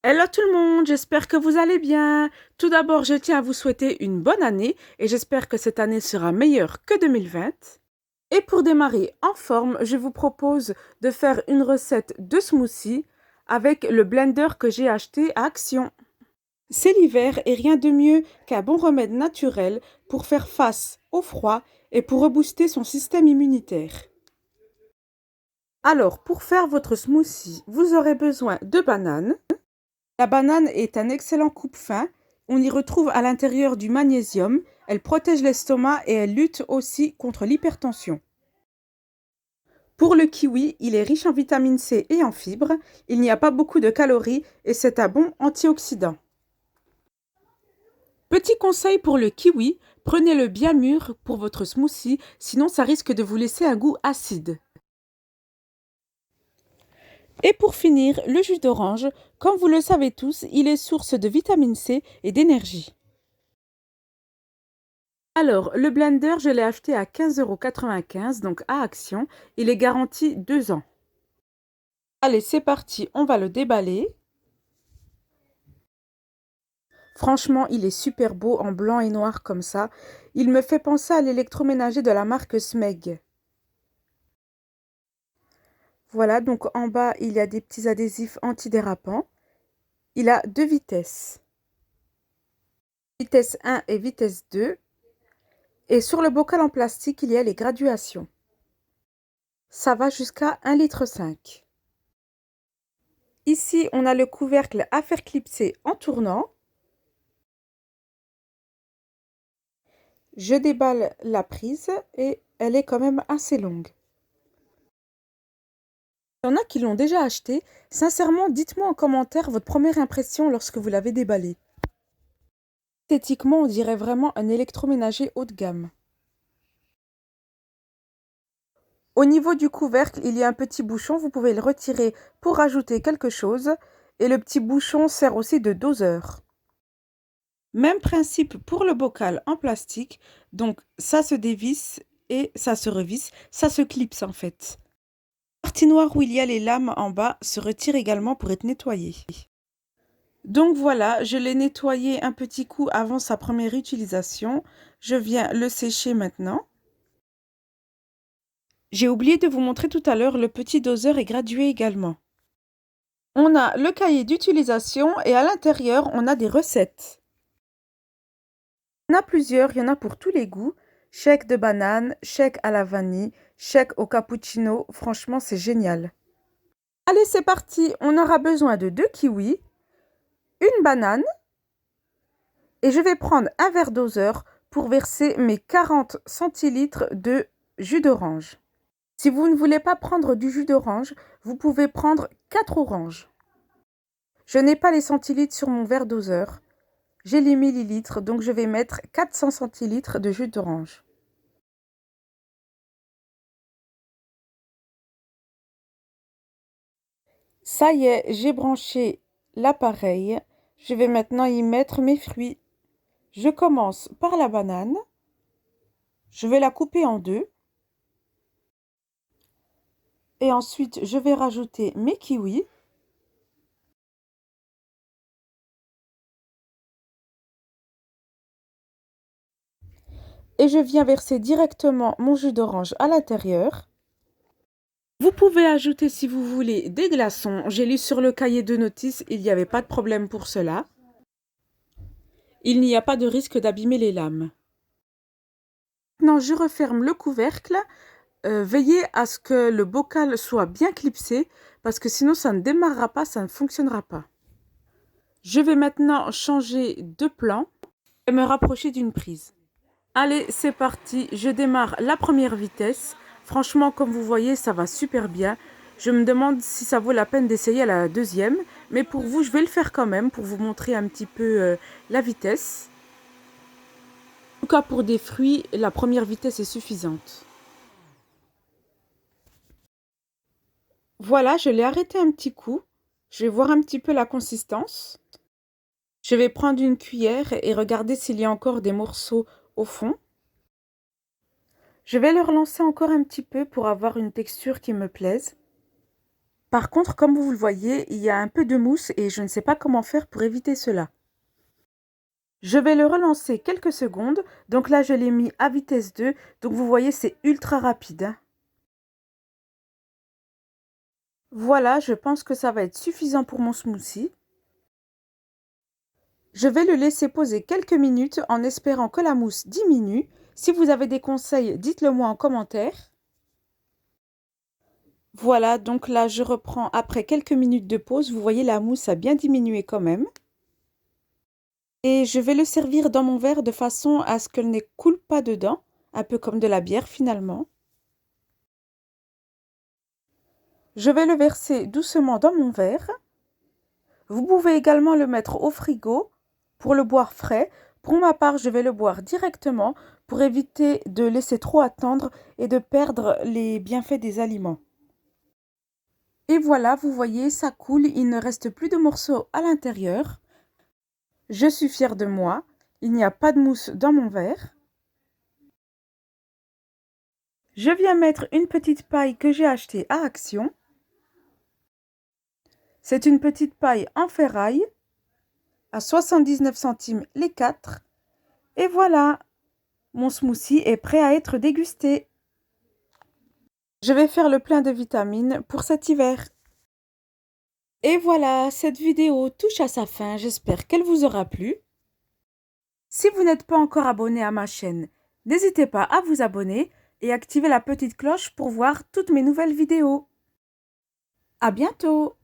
Hello tout le monde, j'espère que vous allez bien. Tout d'abord, je tiens à vous souhaiter une bonne année et j'espère que cette année sera meilleure que 2020. Et pour démarrer en forme, je vous propose de faire une recette de smoothie avec le blender que j'ai acheté à Action. C'est l'hiver et rien de mieux qu'un bon remède naturel pour faire face au froid et pour rebooster son système immunitaire. Alors, pour faire votre smoothie, vous aurez besoin de bananes. La banane est un excellent coupe-faim. On y retrouve à l'intérieur du magnésium. Elle protège l'estomac et elle lutte aussi contre l'hypertension. Pour le kiwi, il est riche en vitamine C et en fibres. Il n'y a pas beaucoup de calories et c'est un bon antioxydant. Petit conseil pour le kiwi, prenez-le bien mûr pour votre smoothie, sinon ça risque de vous laisser un goût acide. Et pour finir, le jus d'orange, comme vous le savez tous, il est source de vitamine C et d'énergie. Alors, le blender, je l'ai acheté à 15,95 €, donc à Action. Il est garanti 2 ans. Allez, c'est parti, on va le déballer. Franchement, il est super beau en blanc et noir comme ça. Il me fait penser à l'électroménager de la marque Smeg. Voilà, donc en bas, il y a des petits adhésifs antidérapants. Il a 2 vitesses. Vitesse 1 et vitesse 2. Et sur le bocal en plastique, il y a les graduations. Ça va jusqu'à 1,5 litre. Ici, on a le couvercle à faire clipser en tournant. Je déballe la prise et elle est quand même assez longue. Il y en a qui l'ont déjà acheté. Sincèrement, dites-moi en commentaire votre première impression lorsque vous l'avez déballé. Esthétiquement, on dirait vraiment un électroménager haut de gamme. Au niveau du couvercle, il y a un petit bouchon. Vous pouvez le retirer pour rajouter quelque chose. Et le petit bouchon sert aussi de doseur. Même principe pour le bocal en plastique. Donc, ça se dévisse et ça se revisse. Ça se clipse en fait. La partie noire où il y a les lames en bas se retire également pour être nettoyée. Donc voilà, je l'ai nettoyé un petit coup avant sa première utilisation. Je viens le sécher maintenant. J'ai oublié de vous montrer tout à l'heure, le petit doseur est gradué également. On a le cahier d'utilisation et à l'intérieur, on a des recettes. Il y en a plusieurs, il y en a pour tous les goûts. Shake de banane, shake à la vanille, shake au cappuccino. Franchement, c'est génial. Allez, c'est parti. On aura besoin de 2 kiwis, une banane et je vais prendre un verre doseur pour verser mes 40 centilitres de jus d'orange. Si vous ne voulez pas prendre du jus d'orange, vous pouvez prendre 4 oranges. Je n'ai pas les centilitres sur mon verre doseur. J'ai les millilitres, donc je vais mettre 400 centilitres de jus d'orange. Ça y est, j'ai branché l'appareil. Je vais maintenant y mettre mes fruits. Je commence par la banane. Je vais la couper en deux. Et ensuite, je vais rajouter mes kiwis. Et je viens verser directement mon jus d'orange à l'intérieur. Vous pouvez ajouter si vous voulez des glaçons. J'ai lu sur le cahier de notice, il n'y avait pas de problème pour cela. Il n'y a pas de risque d'abîmer les lames. Maintenant, je referme le couvercle. Veillez à ce que le bocal soit bien clipsé parce que sinon ça ne démarrera pas, ça ne fonctionnera pas. Je vais maintenant changer de plan et me rapprocher d'une prise. Allez, c'est parti, je démarre la première vitesse. Franchement, comme vous voyez, ça va super bien. Je me demande si ça vaut la peine d'essayer à la deuxième. Mais pour vous, je vais le faire quand même pour vous montrer un petit peu la vitesse. En tout cas, pour des fruits, la première vitesse est suffisante. Voilà, je l'ai arrêté un petit coup. Je vais voir un petit peu la consistance. Je vais prendre une cuillère et regarder s'il y a encore des morceaux au fond. Je vais le relancer encore un petit peu pour avoir une texture qui me plaise. Par contre, comme vous le voyez, il y a un peu de mousse et je ne sais pas comment faire pour éviter cela. Je vais le relancer quelques secondes. Donc là, je l'ai mis à vitesse 2. Donc vous voyez, c'est ultra rapide, hein. Voilà, je pense que ça va être suffisant pour mon smoothie. Je vais le laisser poser quelques minutes en espérant que la mousse diminue. Si vous avez des conseils, dites-le moi en commentaire. Voilà, donc là, je reprends après quelques minutes de pause. Vous voyez, la mousse a bien diminué quand même. Et je vais le servir dans mon verre de façon à ce qu'elle ne coule pas dedans, un peu comme de la bière finalement. Je vais le verser doucement dans mon verre. Vous pouvez également le mettre au frigo pour le boire frais. Pour ma part, je vais le boire directement pour éviter de laisser trop attendre et de perdre les bienfaits des aliments. Et voilà, vous voyez, ça coule, il ne reste plus de morceaux à l'intérieur. Je suis fière de moi, il n'y a pas de mousse dans mon verre. Je viens mettre une petite paille que j'ai achetée à Action. C'est une petite paille en ferraille à 79 centimes les 4. Et voilà, mon smoothie est prêt à être dégusté. Je vais faire le plein de vitamines pour cet hiver. Et voilà, cette vidéo touche à sa fin. J'espère qu'elle vous aura plu. Si vous n'êtes pas encore abonné à ma chaîne, n'hésitez pas à vous abonner et activer la petite cloche pour voir toutes mes nouvelles vidéos. À bientôt!